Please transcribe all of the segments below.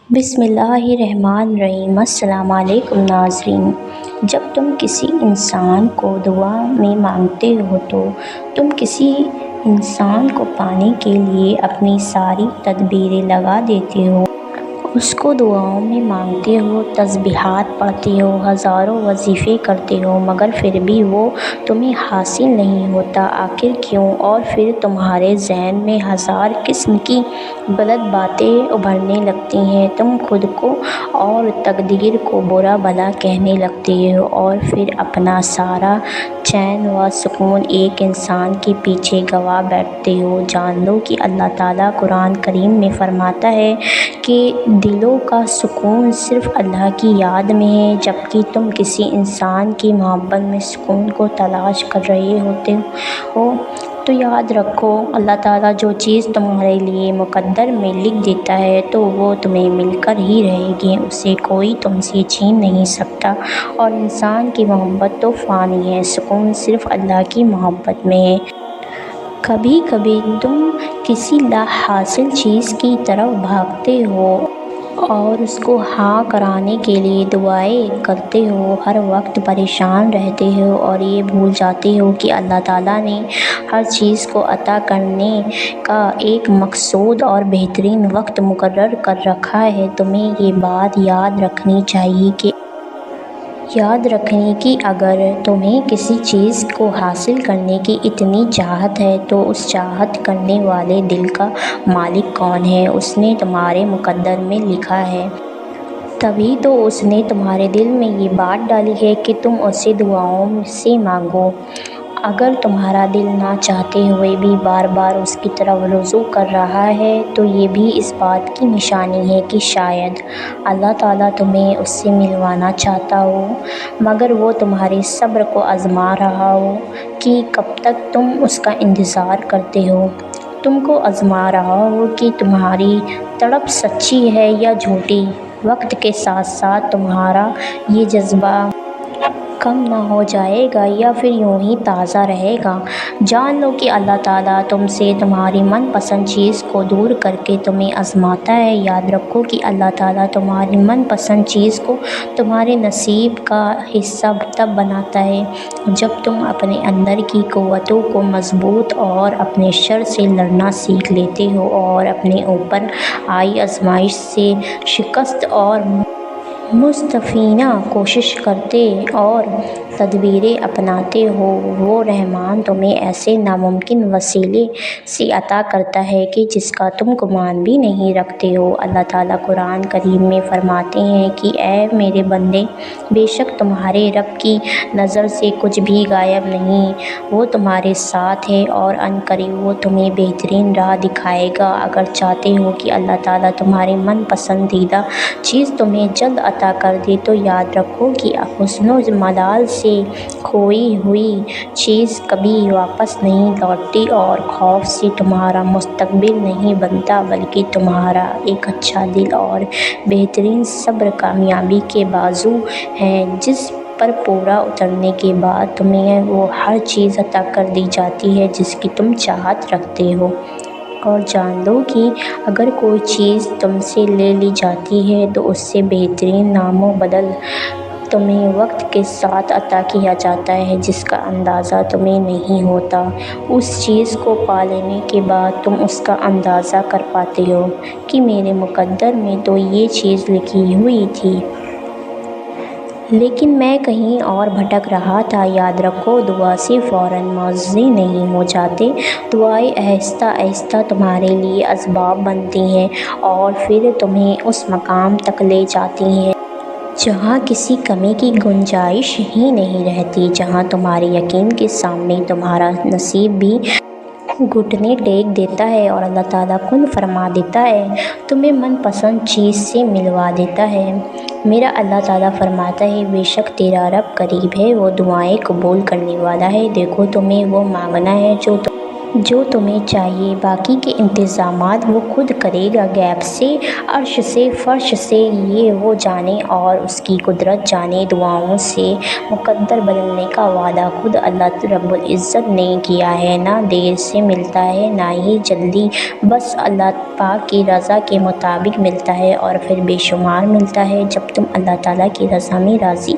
بسم اللہ الرحمن الرحیم۔ السلام علیکم ناظرین۔ جب تم کسی انسان کو دعا میں مانگتے ہو تو تم کسی انسان کو پانے کے لیے اپنی ساری تدبیریں لگا دیتے ہو، اس کو دعاؤں میں مانگتے ہو، تسبیحات پڑھتے ہو، ہزاروں وظیفے کرتے ہو، مگر پھر بھی وہ تمہیں حاصل نہیں ہوتا۔ آخر کیوں؟ اور پھر تمہارے ذہن میں ہزار قسم کی غلط باتیں ابھرنے لگتی ہیں، تم خود کو اور تقدیر کو برا بھلا کہنے لگتے ہو، اور پھر اپنا سارا چین و سکون ایک انسان کے پیچھے گنوا بیٹھتے ہو۔ جان لو کہ اللہ تعالیٰ قرآن کریم میں فرماتا ہے کہ دلوں کا سکون صرف اللہ کی یاد میں ہے، جبکہ تم کسی انسان کی محبت میں سکون کو تلاش کر رہے ہوتے ہو۔ تو یاد رکھو، اللہ تعالیٰ جو چیز تمہارے لیے مقدر میں لکھ دیتا ہے تو وہ تمہیں مل کر ہی رہے گی، اسے کوئی تم سے چھین نہیں سکتا۔ اور انسان کی محبت تو فانی ہے، سکون صرف اللہ کی محبت میں ہے۔ کبھی کبھی تم کسی لا حاصل چیز کی طرف بھاگتے ہو اور اس کو ہاں کرانے کے لیے دعائیں کرتے ہو، ہر وقت پریشان رہتے ہو اور یہ بھول جاتے ہو کہ اللہ تعالیٰ نے ہر چیز کو عطا کرنے کا ایک مقصود اور بہترین وقت مقرر کر رکھا ہے۔ تمہیں یہ بات یاد رکھنی چاہیے کہ اگر تمہیں کسی چیز کو حاصل کرنے کی اتنی چاہت ہے تو اس چاہت کرنے والے دل کا مالک کون ہے؟ اس نے تمہارے مقدر میں لکھا ہے، تبھی تو اس نے تمہارے دل میں یہ بات ڈالی ہے کہ تم اسے دعاؤں سے مانگو۔ اگر تمہارا دل نہ چاہتے ہوئے بھی بار بار اس کی طرف رجوع کر رہا ہے تو یہ بھی اس بات کی نشانی ہے کہ شاید اللہ تعالیٰ تمہیں اس سے ملوانا چاہتا ہو، مگر وہ تمہارے صبر کو آزما رہا ہو کہ کب تک تم اس کا انتظار کرتے ہو، تم کو آزما رہا ہو کہ تمہاری تڑپ سچی ہے یا جھوٹی۔ وقت کے ساتھ ساتھ تمہارا یہ جذبہ کم نہ ہو جائے گا یا پھر یوں ہی تازہ رہے گا۔ جان لو کہ اللہ تعالیٰ تم سے تمہاری من پسند چیز کو دور کر کے تمہیں آزماتا ہے۔ یاد رکھو کہ اللہ تعالیٰ تمہاری من پسند چیز کو تمہارے نصیب کا حصہ تب بناتا ہے جب تم اپنے اندر کی قوتوں کو مضبوط اور اپنے شر سے لڑنا سیکھ لیتے ہو اور اپنے اوپر آئی آزمائش سے شکست اور مستفینہ کوشش کرتے اور تدبیریں اپناتے ہو۔ وہ رحمان تمہیں ایسے ناممکن وسیلے سے عطا کرتا ہے کہ جس کا تم گمان بھی نہیں رکھتے ہو۔ اللہ تعالیٰ قرآن کریم میں فرماتے ہیں کہ اے میرے بندے، بے شک تمہارے رب کی نظر سے کچھ بھی غائب نہیں، وہ تمہارے ساتھ ہے اور عنقریب وہ تمہیں بہترین راہ دکھائے گا۔ اگر چاہتے ہو کہ اللہ تعالیٰ تمہاری من پسندیدہ چیز تمہیں جلد عطا کر دے تو یاد رکھو کہ حسن و ملال سے کھوئی ہوئی چیز کبھی واپس نہیں لوٹتی، اور خوف سے تمہارا مستقبل نہیں بنتا بلکہ تمہارا ایک اچھا دل اور بہترین صبر کامیابی کے بازو ہیں، جس پر پورا اترنے کے بعد تمہیں وہ ہر چیز عطا کر دی جاتی ہے جس کی تم چاہت رکھتے ہو۔ اور جان لو کہ اگر کوئی چیز تم سے لے لی جاتی ہے تو اس سے بہترین نام و بدل تمہیں وقت کے ساتھ عطا کیا جاتا ہے جس کا اندازہ تمہیں نہیں ہوتا۔ اس چیز کو پا لینے کے بعد تم اس کا اندازہ کر پاتے ہو کہ میرے مقدر میں تو یہ چیز لکھی ہوئی تھی، لیکن میں کہیں اور بھٹک رہا تھا۔ یاد رکھو، دعا سے فوراً معجزے نہیں ہو جاتے، دعائیں آہستہ آہستہ تمہارے لیے اسباب بنتی ہیں اور پھر تمہیں اس مقام تک لے جاتی ہیں جہاں کسی کمی کی گنجائش ہی نہیں رہتی، جہاں تمہارے یقین کے سامنے تمہارا نصیب بھی گھٹنے ٹیک دیتا ہے اور اللہ تعالیٰ کن فرما دیتا ہے، تمہیں من پسند چیز سے ملوا دیتا ہے۔ میرا اللہ تعالیٰ فرماتا ہے، بے شک تیرا رب قریب ہے، وہ دعائیں قبول کرنے والا ہے۔ دیکھو، تمہیں وہ مانگنا ہے جو جو تمہیں چاہیے باقی کے انتظامات وہ خود کرے گا، غیب سے، عرش سے، فرش سے، یہ وہ جانے اور اس کی قدرت جانے۔ دعاؤں سے مقدر بدلنے کا وعدہ خود اللہ رب العزت نے کیا ہے، نہ دیر سے ملتا ہے نہ ہی جلدی، بس اللہ پاک کی رضا کے مطابق ملتا ہے اور پھر بے شمار ملتا ہے جب تم اللہ تعالیٰ کی رضا میں راضی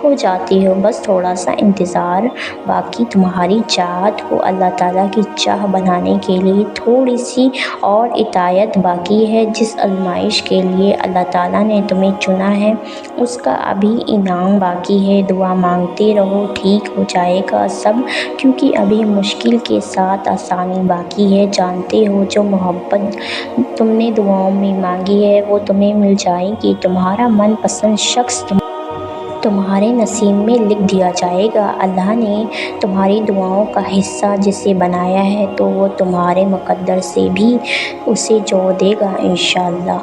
ہو جاتے ہو۔ بس تھوڑا سا انتظار باقی، تمہاری چاہت کو اللہ تعالیٰ کی چاہ بنانے کے لیے تھوڑی سی اور اطاعت باقی ہے۔ جس آزمائش کے لیے اللہ تعالیٰ نے تمہیں چنا ہے اس کا ابھی انعام باقی ہے۔ دعا مانگتے رہو، ٹھیک ہو جائے گا سب، کیونکہ ابھی مشکل کے ساتھ آسانی باقی ہے۔ جانتے ہو جو محبت تم نے دعاؤں میں مانگی ہے وہ تمہیں مل جائے گی، تمہارا من پسند شخص تمہارے نصیب میں لکھ دیا جائے گا۔ اللہ نے تمہاری دعاؤں کا حصہ جسے بنایا ہے تو وہ تمہارے مقدر سے بھی اسے جوڑ دے گا انشاءاللہ۔